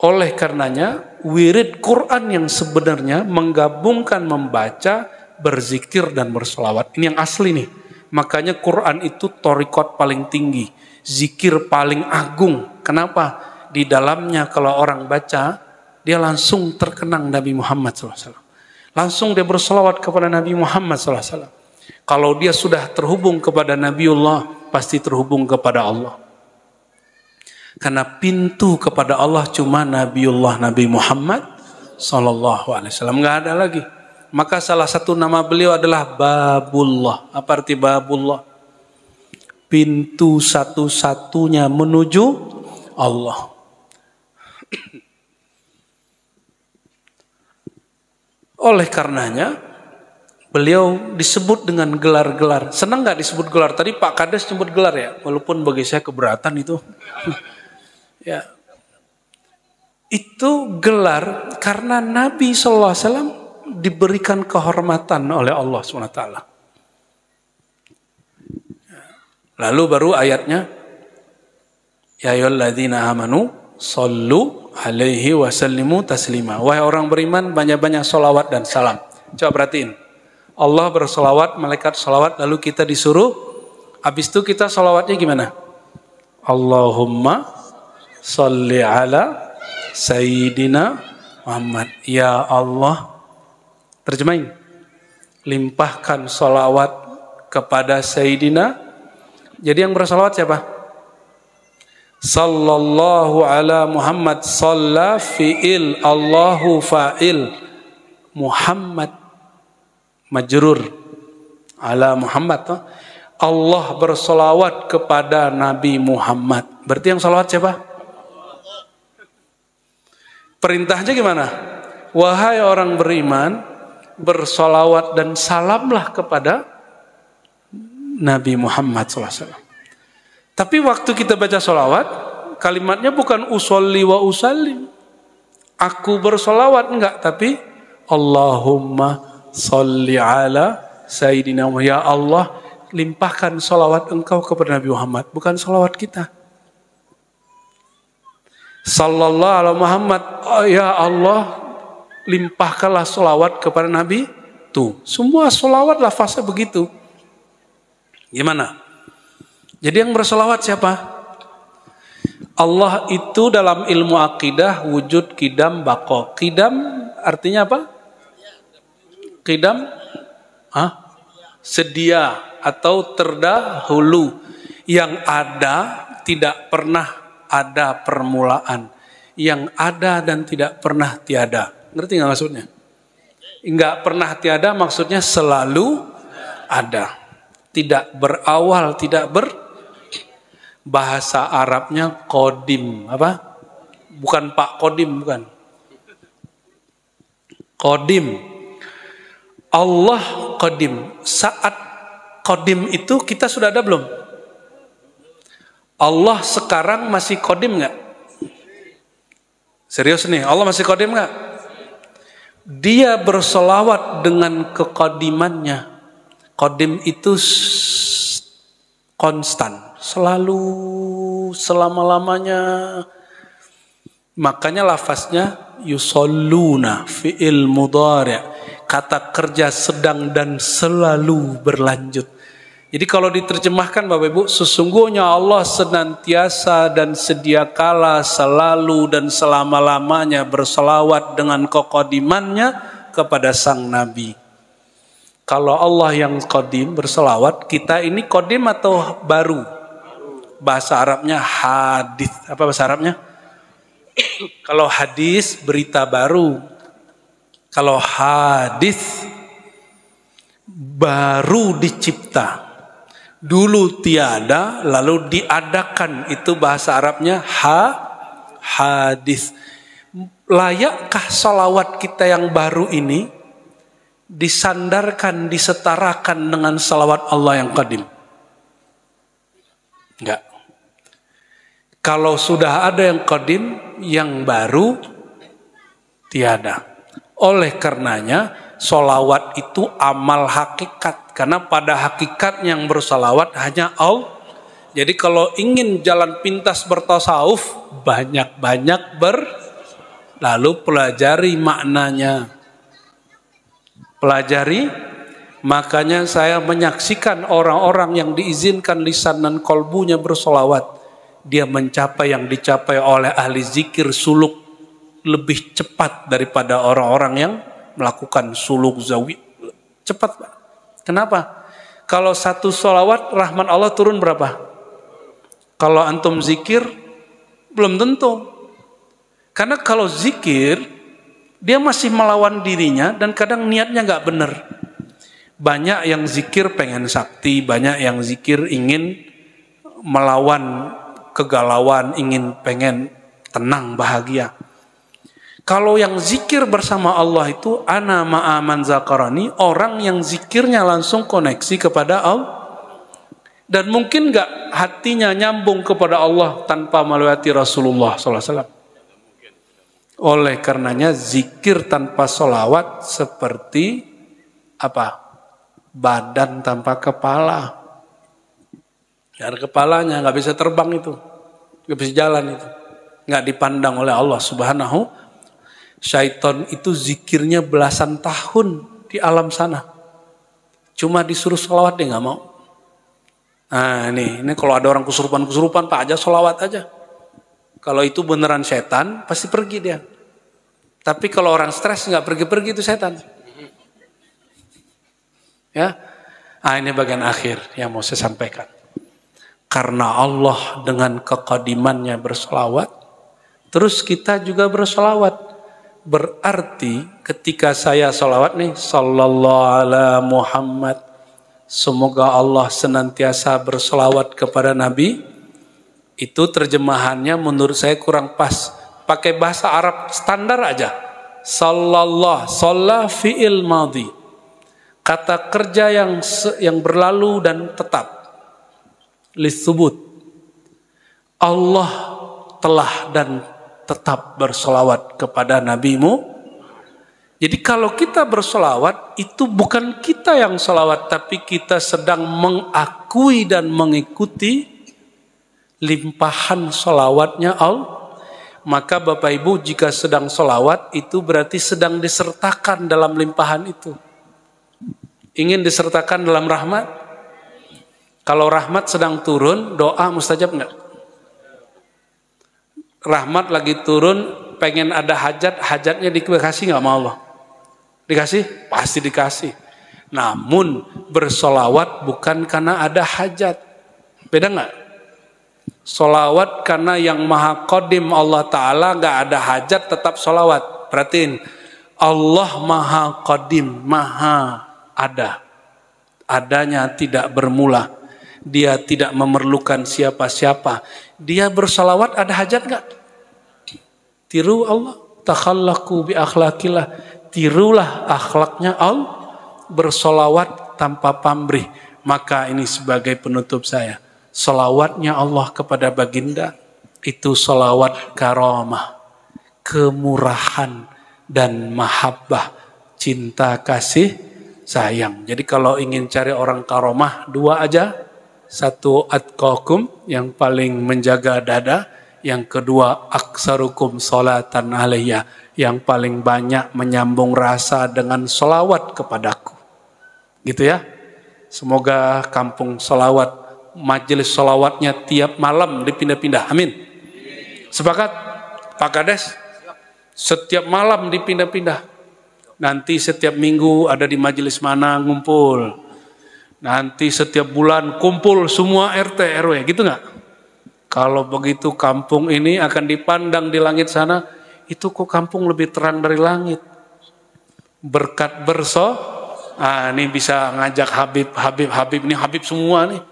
Oleh karenanya, wirid Quran yang sebenarnya menggabungkan membaca, berzikir dan berselawat. Ini yang asli nih. Makanya Quran itu thariqat paling tinggi, zikir paling agung. Kenapa? Di dalamnya kalau orang baca, dia langsung terkenang Nabi Muhammad SAW. Langsung dia berselawat kepada Nabi Muhammad SAW. Kalau dia sudah terhubung kepada Nabiullah, pasti terhubung kepada Allah. Karena pintu kepada Allah cuma Nabiullah Nabi Muhammad SAW. Nggak ada lagi. Maka salah satu nama beliau adalah Babullah. Apa arti Babullah? Pintu satu-satunya menuju Allah. Oleh karenanya, beliau disebut dengan gelar-gelar. Senang nggak disebut gelar? Tadi Pak Kades nyebut gelar ya, walaupun bagi saya keberatan itu. Ya, itu gelar karena Nabi SAW diberikan kehormatan oleh Allah SWT. Lalu baru ayatnya, ya ayyuhalladzina amanu sallu alaihi wasallimu taslima. Wahai orang beriman, banyak-banyak sholawat dan salam. Coba perhatiin. Allah bersolawat, malaikat solawat, lalu kita disuruh, habis itu kita solawatnya gimana? Allahumma sholli ala Sayyidina Muhammad. Ya Allah, terjemahin, limpahkan solawat kepada Sayyidina. Jadi yang bersolawat siapa? Sallallahu ala Muhammad. Salla fi'il, Allahu fa'il, Muhammad majrur ala Muhammad. Allah bersolawat kepada Nabi Muhammad. Berarti yang solawat siapa? Perintahnya gimana? Wahai orang beriman, bersolawat dan salamlah kepada Nabi Muhammad SAW. Tapi waktu kita baca solawat, kalimatnya bukan usolli wa usallim. Aku bersolawat, enggak. Tapi Allahumma sholli ala Sayyidina Muhammad. Ya Allah, limpahkan solawat engkau kepada Nabi Muhammad. Bukan solawat kita. Sallallahu ala Muhammad. Oh, ya Allah, limpahkanlah solawat kepada Nabi. Tuh, semua solawat lafaznya begitu. Gimana? Jadi yang bersolawat siapa? Allah itu dalam ilmu akidah wujud, qidam, baqa. Qidam artinya apa? Qidam? Sedia atau terdahulu. Yang ada tidak pernah ada permulaan. Yang ada dan tidak pernah tiada. Ngerti nggak maksudnya? Nggak pernah tiada maksudnya selalu ada. Tidak berawal, tidak bahasa Arabnya kodim. Apa? Bukan Pak Kodim, bukan. Kodim. Allah kodim. Saat kodim itu kita sudah ada belum? Allah sekarang masih kodim nggak? Serius nih, Allah masih kodim nggak? Dia bersolawat dengan kekodimannya. Kodim itu konstan, selalu, selama-lamanya. Makanya lafaznya yusalluna fi'il mudhari'. Kata kerja sedang dan selalu berlanjut. Jadi kalau diterjemahkan Bapak Ibu, sesungguhnya Allah senantiasa dan sedia kala selalu dan selama-lamanya berselawat dengan kekodimannya kepada sang Nabi. Kalau Allah yang kodim berselawat, kita ini kodim atau baru? Bahasa Arabnya hadis. Apa bahasa Arabnya? Kalau hadis berita baru. Kalau hadis baru dicipta. Dulu tiada, lalu diadakan. Itu bahasa Arabnya hadis. Layakkah salawat kita yang baru ini disandarkan, disetarakan dengan salawat Allah yang qadim? Enggak. Kalau sudah ada yang qadim, yang baru tiada. Oleh karenanya, sholawat itu amal hakikat. Karena pada hakikat yang bersolawat hanya Allah. Jadi kalau ingin jalan pintas bertasawuf, banyak-banyak lalu pelajari maknanya. Pelajari, makanya saya menyaksikan orang-orang yang diizinkan lisan dan kolbunya bersolawat. Dia mencapai yang dicapai oleh ahli zikir suluk lebih cepat daripada orang-orang yang melakukan suluk zawi. Cepat, Pak. Kenapa? Kalau satu sholawat, rahmat Allah turun berapa? Kalau antum zikir, belum tentu. Karena kalau zikir, dia masih melawan dirinya dan kadang niatnya nggak benar. Banyak yang zikir pengen sakti, banyak yang zikir ingin melawan kegalauan, pengen tenang, bahagia. Kalau yang zikir bersama Allah itu ana ma'aman zakarani, orang yang zikirnya langsung koneksi kepada Allah. Dan mungkin gak hatinya nyambung kepada Allah tanpa melewati Rasulullah SAW. Oleh karenanya zikir tanpa sholawat seperti apa? Badan tanpa kepala. Gak ada kepalanya, gak bisa terbang itu. Gak bisa jalan itu. Gak dipandang oleh Allah Subhanahu. Syaitan itu zikirnya belasan tahun di alam sana. Cuma disuruh sholawat dia gak mau. Nah ini kalau ada orang kesurupan Pak aja sholawat aja. Kalau itu beneran setan pasti pergi dia. Tapi kalau orang stres gak pergi-pergi itu setan. Ya, ini bagian akhir yang mau saya sampaikan. Karena Allah dengan kekadimannya bersolawat, terus kita juga bersolawat. Berarti ketika saya solawat nih, sallallahu ala Muhammad, semoga Allah senantiasa bersolawat kepada Nabi, itu terjemahannya menurut saya kurang pas. Pakai bahasa Arab standar aja. Sallallahu, shalla fi'il madhi. Kata kerja yang berlalu dan tetap. Lisubut. Allah telah dan tetap bersolawat kepada nabimu. Jadi kalau kita bersolawat, itu bukan kita yang solawat, tapi kita sedang mengakui dan mengikuti limpahan solawatnya Allah. Maka Bapak Ibu jika sedang solawat, itu berarti sedang disertakan dalam limpahan itu. Ingin disertakan dalam rahmat? Kalau rahmat sedang turun, doa mustajab enggak? Rahmat lagi turun, pengen ada hajat, hajatnya dikasih enggak sama Allah? Dikasih? Pasti dikasih. Namun bersolawat bukan karena ada hajat. Beda enggak? Solawat karena yang maha qadim Allah Ta'ala enggak ada hajat tetap solawat. Perhatiin, Allah maha qadim, maha ada. Adanya tidak bermula. Dia tidak memerlukan siapa-siapa. Dia bersalawat ada hajat enggak? Tiru Allah. Takhallaku bi akhlaqillah. Tirulah akhlaknya Allah. Bersalawat tanpa pamrih. Maka ini sebagai penutup saya. Salawatnya Allah kepada baginda. Itu salawat karamah. Kemurahan dan mahabbah. Cinta kasih sayang. Jadi kalau ingin cari orang karamah, dua aja. Satu atqakum yang paling menjaga dada, yang kedua aksarukum sholatan alayya yang paling banyak menyambung rasa dengan sholawat kepadaku. Gitu ya. Semoga kampung sholawat, majelis sholawatnya tiap malam dipindah-pindah. Amin. Sepakat? Pak Kades? Setiap malam dipindah-pindah. Nanti setiap minggu ada di majelis mana ngumpul. Nanti setiap bulan kumpul semua RT RW, gitu nggak? Kalau begitu kampung ini akan dipandang di langit sana, itu kok kampung lebih terang dari langit. Berkat ini bisa ngajak Habib ini Habib semua nih.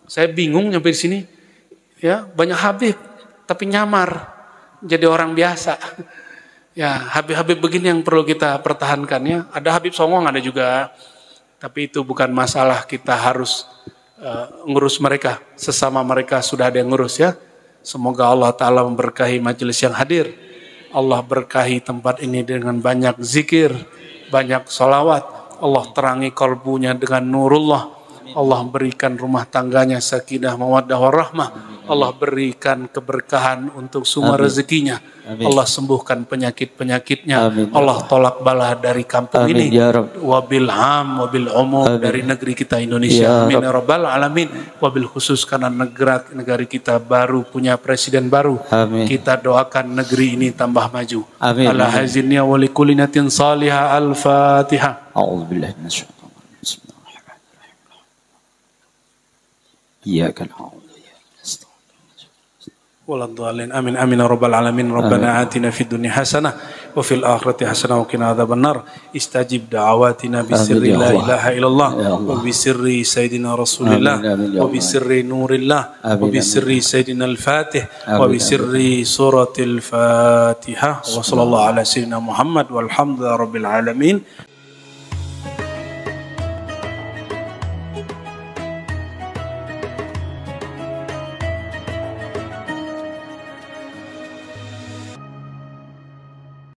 Saya bingung nyampe di sini, ya banyak Habib, tapi nyamar jadi orang biasa. Ya Habib begini yang perlu kita pertahankan ya. Ada Habib songong ada juga. Tapi itu bukan masalah, kita harus ngurus mereka. Sesama mereka sudah ada yang ngurus ya. Semoga Allah Ta'ala memberkahi majelis yang hadir. Allah berkahi tempat ini dengan banyak zikir, banyak salawat. Allah terangi kalbunya dengan nurullah. Allah berikan rumah tangganya sakinah mawaddah warahmah. Allah berikan keberkahan untuk semua rezekinya. Allah sembuhkan penyakit-penyakitnya. Allah tolak bala dari kampung ini. Wabil am, wabil umum dari negeri kita Indonesia. Amin ya rabbal alamin. Wabil khusus karena negara kita baru punya presiden baru. Kita doakan negeri ini tambah maju. Ala hazinnya wa likulinatin salihah. Al-Fatihah. A'udzubillahi minasyaitonir rajim. Iyyaka na'budu wa iyyaka nasta'in. Waladhdallin. Amin amin ya rabbal alamin. Rabbana atina fid dunya hasanah wa fil akhirati hasanah wa qina adzabannar. Istajib da'awatina bisirri la ilaha illallah wa bisirri sayyidina Rasulillah wa bisirri nurillah wa bisirri sayyidina al-Fatih wa bisirri suratil Fatihah wa sallallahu ala sayyidina Muhammad walhamdulillahi rabbil alamin.